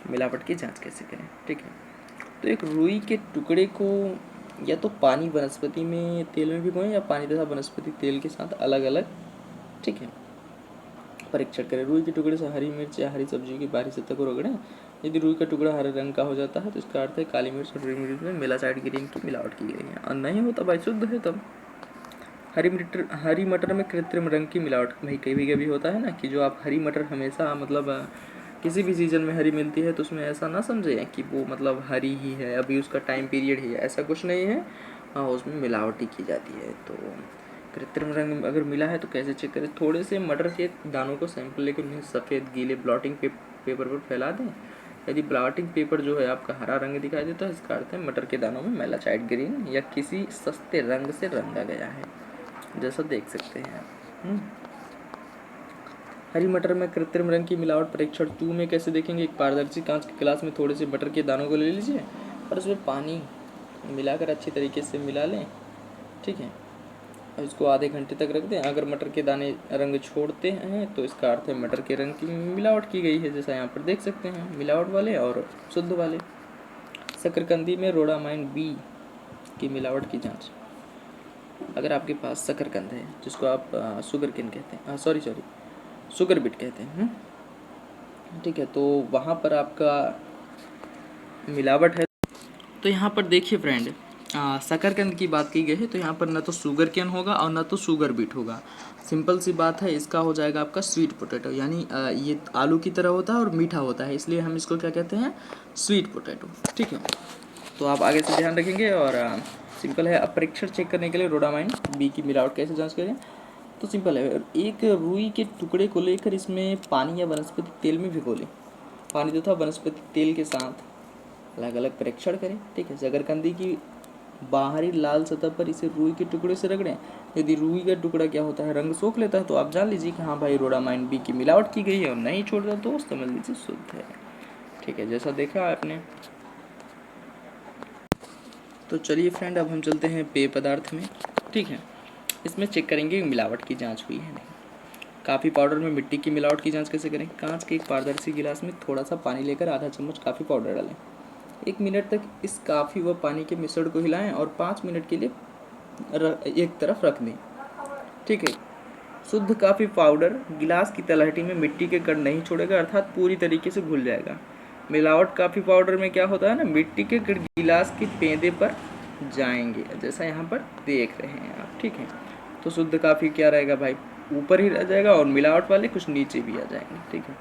मिलावट की जांच कैसे करें। ठीक है। तो एक रुई के टुकड़े को या तो पानी वनस्पति में तेल में भिगोएं या पानी तथा वनस्पति तेल के साथ अलग अलग, ठीक है, परीक्षण करें। रुई के टुकड़े से हरी मिर्च या हरी सब्जियों की बाहरी सतह को रगड़ें। यदि रुई का टुकड़ा हरे रंग का हो जाता है तो इसका अर्थ है काली मिर्च और रुई मिर्च में मेलाचाइट ग्रीन की मिलावट की गई है, और नहीं होता भाई शुद्ध है तब। हरी मटर में कृत्रिम रंग की मिलावट भाई कभी कभी होता है ना, कि जो आप हरी मटर हमेशा मतलब किसी भी सीजन में हरी मिलती है तो उसमें ऐसा ना समझे कि वो मतलब हरी ही है, अभी उसका टाइम पीरियड ही है, ऐसा कुछ नहीं है। हाँ, उसमें मिलावटी की जाती है। तो कृत्रिम रंग अगर मिला है तो कैसे चेक करें? थोड़े से मटर के दानों को सैंपल लेकर उन्हें सफ़ेद गीले ब्लॉटिंग पेपर पर फैला दें। यदि ब्लॉटिंग पेपर जो है आपका हरा रंग दिखाई देता है, इसका अर्थ है मटर के दानों में मेलाचाइट ग्रीन या किसी सस्ते रंग से रंगा गया है, जैसा देख सकते हैं। हरी मटर में कृत्रिम रंग की मिलावट परीक्षण 2 में कैसे देखेंगे? एक पारदर्शी कांच के गिलास में थोड़े से मटर के दानों को ले लीजिए और उसमें पानी मिलाकर अच्छी तरीके से मिला लें। ठीक है। और इसको आधे घंटे तक रख दें। अगर मटर के दाने रंग छोड़ते हैं तो इसका अर्थ है मटर के रंग की मिलावट की गई है, जैसा यहाँ पर देख सकते हैं, मिलावट वाले और शुद्ध वाले। शकरकंदी में रोडामाइन बी की मिलावट की जाँच। अगर आपके पास शकरकंद है जिसको आप शुगर केन कहते हैं, शुगर बीट कहते हैं, ठीक है, तो वहाँ पर आपका मिलावट है। तो यहाँ पर देखिए फ्रेंड, शकरकंद की बात की गई है तो यहाँ पर न तो शुगर केन होगा और न तो शुगर बीट होगा। सिंपल सी बात है, इसका हो जाएगा आपका स्वीट पोटैटो, यानी ये आलू की तरह होता है और मीठा होता है, इसलिए हम इसको क्या कहते हैं? Sweet potato. ठीक है। तो आप आगे से ध्यान रखेंगे। और सिंपल है। अब परीक्षण चेक करने के लिए रोडामाइन बी की मिलावट कैसे जांच करें? तो सिंपल है, एक रुई के टुकड़े को लेकर इसमें पानी या वनस्पति तेल में भिगो लें। पानी तथा वनस्पति तेल के साथ अलग अलग परीक्षण करें। ठीक है। शकरकंदी की बाहरी लाल सतह पर इसे रुई के टुकड़े से रगड़ें। यदि रुई का टुकड़ा क्या होता है, रंग सोख लेता है, तो आप जान लीजिए कि हाँ भाई रोडामाइन बी की मिलावट की गई है, और नहीं छोड़ता तो समझ लीजिए शुद्ध है। ठीक है, जैसा देखा आपने। तो चलिए फ्रेंड, अब हम चलते हैं पेय पदार्थ में। ठीक है। इसमें चेक करेंगे मिलावट की जांच हुई है नहीं। काफ़ी पाउडर में मिट्टी की मिलावट की जांच कैसे करें? कांच के एक पारदर्शी गिलास में थोड़ा सा पानी लेकर आधा चम्मच काफ़ी पाउडर डालें। 1 मिनट तक इस काफ़ी व पानी के मिश्रण को हिलाएं और 5 मिनट के लिए एक तरफ रख दें। ठीक है। शुद्ध काफ़ी पाउडर गिलास की तलहटी में मिट्टी के कण नहीं छोड़ेगा, अर्थात पूरी तरीके से घुल जाएगा। मिलावट काफ़ी पाउडर में क्या होता है ना, मिट्टी के कण गिलास की पेंदे पर जाएंगे, जैसा यहाँ पर देख रहे हैं आप। ठीक है। तो शुद्ध काफ़ी क्या रहेगा भाई, ऊपर ही रह जाएगा, और मिलावट वाले कुछ नीचे भी आ जाएंगे। ठीक है।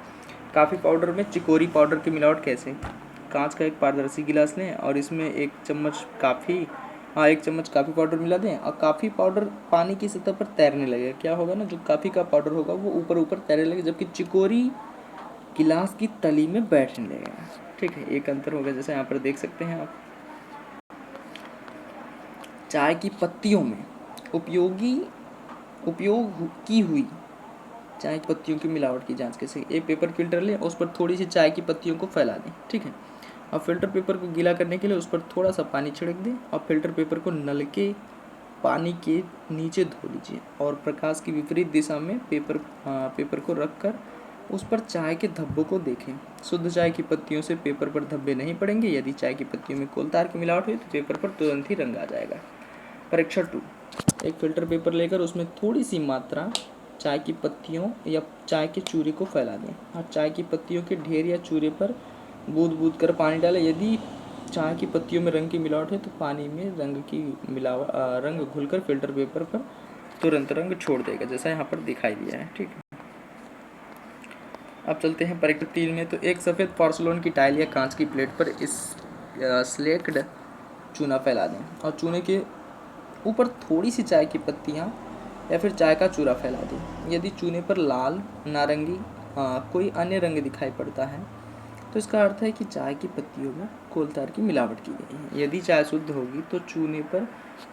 काफ़ी पाउडर में चिकोरी पाउडर की मिलावट कैसे? कांच का एक पारदर्शी गिलास लें और इसमें 1 चम्मच काफ़ी पाउडर मिला दें, और काफ़ी पाउडर पानी की सतह पर तैरने लगेगा। क्या होगा ना, जो काफ़ी का पाउडर होगा वो ऊपर ऊपर तैरने लगेगा, जबकि चिकोरी गिलास की तली में बैठने लगेगा। ठीक है। एक अंतर होगा, जैसे यहाँ पर देख सकते हैं आप। चाय की पत्तियों में उपयोग की हुई चाय की पत्तियों की मिलावट की जांच कैसे? एक पेपर फिल्टर लें, उस पर थोड़ी सी चाय की पत्तियों को फैला दें। ठीक है। और फिल्टर पेपर को गीला करने के लिए उस पर थोड़ा सा पानी छिड़क दें और फिल्टर पेपर को नल के पानी के नीचे धो लीजिए, और प्रकाश की विपरीत दिशा में पेपर को रखकर उस पर चाय के धब्बों को देखें। शुद्ध चाय की पत्तियों से पेपर पर धब्बे नहीं पड़ेंगे। यदि चाय की पत्तियों में कोलतार की मिलावट हुई तो पेपर पर तुरंत ही रंग आ जाएगा। परीक्षण 2, एक फिल्टर पेपर लेकर उसमें थोड़ी सी मात्रा चाय की पत्तियों या चाय के चूरे को फैला दें और चाय की पत्तियों के ढेर या चूरे पर बूंद बूंद कर पानी डालें। यदि चाय की पत्तियों में रंग की मिलावट है तो पानी में रंग घुलकर फिल्टर पेपर पर तुरंत रंग छोड़ देगा, जैसा यहाँ पर दिखाई दिया है। ठीक है। अब चलते हैं परीक्षण 3 में। तो एक सफ़ेद पोर्सिलेन की टाइल या कांच की प्लेट पर इस स्लेक्ड चूना फैला दें और चूने के ऊपर थोड़ी सी चाय की पत्तियाँ या फिर चाय का चूरा फैला दें। यदि चूने पर लाल, नारंगी कोई अन्य रंग दिखाई पड़ता है तो इसका अर्थ है कि चाय की पत्तियों में कोलतार की मिलावट की गई है। यदि चाय शुद्ध होगी तो चूने पर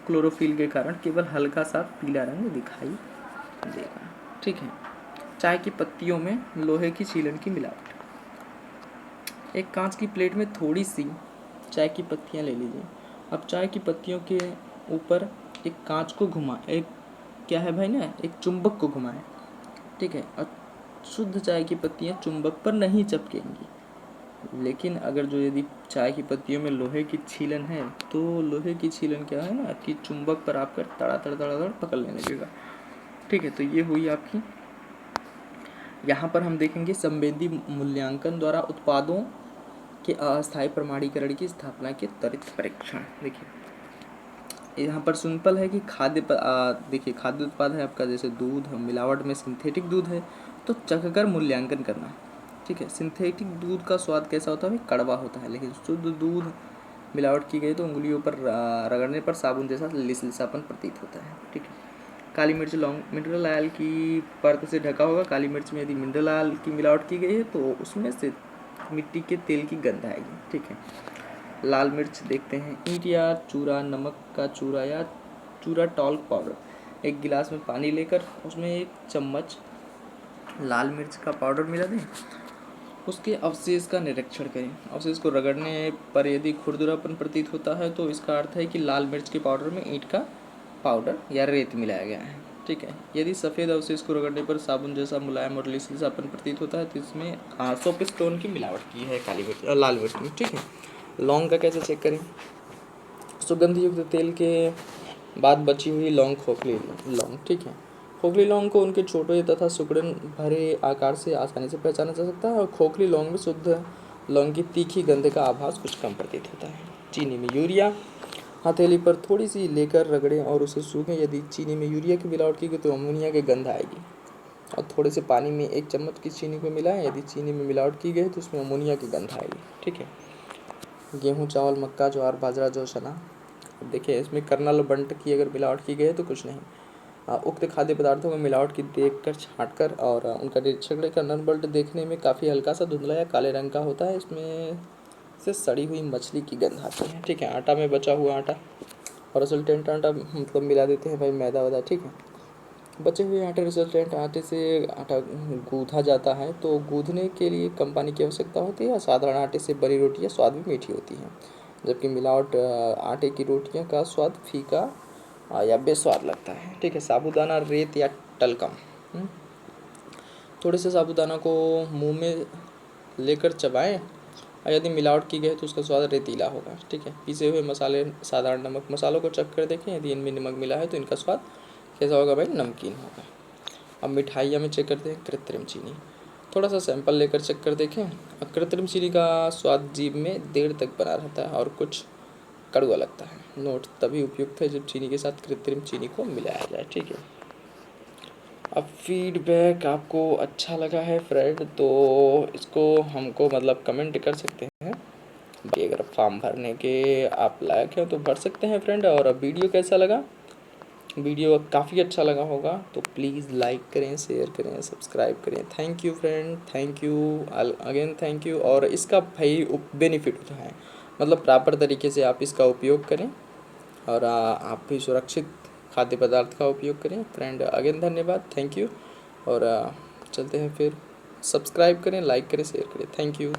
क्लोरोफिल के कारण केवल हल्का सा पीला रंग दिखाई देगा। ठीक है। चाय की पत्तियों में लोहे की छीलन की मिलावट। एक कांच की प्लेट में थोड़ी सी चाय की पत्तियां ले लीजिए। अब चाय की पत्तियों के ऊपर एक कांच को एक क्या है भाई ना, एक चुंबक को घुमाएं। ठीक है। और शुद्ध चाय की पत्तियां चुंबक पर नहीं चिपकेंगी, लेकिन अगर यदि चाय की पत्तियों में लोहे की छीलन है तो लोहे की छीलन क्या है ना कि चुंबक पर आपका तड़ा पकड़ लेने लगेगा। ठीक है। तो ये हुई आपकी। यहाँ पर हम देखेंगे संवेदी मूल्यांकन द्वारा उत्पादों के अस्थायी प्रमाणीकरण की स्थापना के त्वरित परीक्षण। देखिए यहाँ पर सिंपल है कि देखिए खाद्य उत्पाद है आपका, जैसे दूध, मिलावट में सिंथेटिक दूध है तो चखकर मूल्यांकन करना। ठीक है। सिंथेटिक दूध का स्वाद कैसा होता है? कड़वा होता है, लेकिन शुद्ध दूध मिलावट की गई तो उंगलियों पर रगड़ने पर साबुन जैसा लिसलिसापन प्रतीत होता है। ठीक है। काली मिर्च लौंग मिनरल ऑयल की परत से ढका होगा। काली मिर्च में यदि मिनरल ऑयल की मिलावट की गई है तो उसमें से मिट्टी के तेल की गंध आएगी। ठीक है। लाल मिर्च देखते हैं। ईंट या चूरा, नमक का चूरा या चूरा टॉल्क पाउडर। एक गिलास में पानी लेकर उसमें 1 चम्मच लाल मिर्च का पाउडर मिला दें। उसके अवशेष का निरीक्षण करें। अवशेष को रगड़ने पर यदि खुरदरापन प्रतीत होता है तो इसका अर्थ है कि लाल मिर्च के पाउडर में ईंट का पाउडर या रेत मिलाया गया है। ठीक है। यदि सफ़ेद अवशेष को रगड़ने पर साबुन जैसा मुलायम और लिसलिसापन प्रतीत होता है तो इसमें सोपिस्टोन की मिलावट की है काली मिर्च और लाल मिर्च में। ठीक है। लौंग का कैसे चेक करें? सुगंध युक्त तेल के बाद बची हुई लौंग, खोखली लौंग। ठीक है। खोखली लौंग को उनके छोटे तथा सुगड़न भरे आकार से आसानी से पहचाना जा सकता है और खोखली लौंग में शुद्ध लौंग की तीखी गंध का आभास कुछ कम प्रतीत होता है। चीनी में यूरिया। हथेली पर थोड़ी सी लेकर रगड़ें और उसे सूखें। यदि चीनी में यूरिया की मिलावट की गई तो अमोनिया की गंध आएगी और थोड़े से पानी में 1 चम्मच की चीनी को मिलाएं। यदि चीनी में मिलावट की गई तो उसमें अमोनिया की गंध आएगी। ठीक है। गेहूँ, चावल, मक्का, ज्वार, बाजरा, जौ, चना। अब देखिए इसमें कर्नल बंट की अगर मिलावट की गई है तो कुछ नहीं। उक्त खाद्य पदार्थों में मिलावट की देखकर छांटकर और उनका निरीक्षण करें। कर्नल बंट देखने में काफ़ी हल्का सा धुंधला या काले रंग का होता है। इसमें से सड़ी हुई मछली की गंध आती है। ठीक है। आटा में बचा हुआ आटा और रिजल्टेंट आटा मतलब मिला देते हैं भाई मैदा वैदा। ठीक है। बचे हुए आटे रिजल्टेंट आटे से आटा गूँधा जाता है तो गूँधने के लिए कम पानी की आवश्यकता होती है और साधारण आटे से बनी रोटियाँ स्वाद में मीठी होती हैं, जबकि मिलावट आटे की रोटियाँ का स्वाद फीका या बेस्वाद लगता है। ठीक है। साबूदाना, रेत या टलकम। थोड़े से साबूदाना को मुंह में लेकर चबाएं और यदि मिलावट की गई तो उसका स्वाद रेतीला होगा। ठीक है। पीसे हुए मसाले, साधारण नमक। मसालों को चख कर देखें, यदि इनमें नमक मिला है तो इनका स्वाद कैसा होगा भाई? नमकीन होगा। अब मिठाइयाँ में चेक करते हैं कृत्रिम चीनी। थोड़ा सा सैंपल लेकर चेक कर देखें। अब कृत्रिम चीनी का स्वाद जीभ में देर तक बना रहता है और कुछ कड़वा लगता है। नोट तभी उपयुक्त है जब चीनी के साथ कृत्रिम चीनी को मिलाया जाए। ठीक है। अब फीडबैक आपको अच्छा लगा है फ्रेंड तो इसको हमको मतलब कमेंट कर सकते हैं। बाकी अगर फॉर्म भरने के आप लायक हैं तो भर सकते हैं फ्रेंड। और अब वीडियो कैसा लगा? वीडियो काफ़ी अच्छा लगा होगा तो प्लीज़ लाइक करें, शेयर करें, सब्सक्राइब करें। Thank you friend, thank you again, thank you. और इसका भाई बेनिफिट उठाएं, मतलब प्रॉपर तरीके से आप इसका उपयोग करें और आप भी सुरक्षित खाद्य पदार्थ का उपयोग करें फ्रेंड। अगेन धन्यवाद, थैंक यू। और चलते हैं फिर, सब्सक्राइब करें, लाइक करें, शेयर करें। Thank you.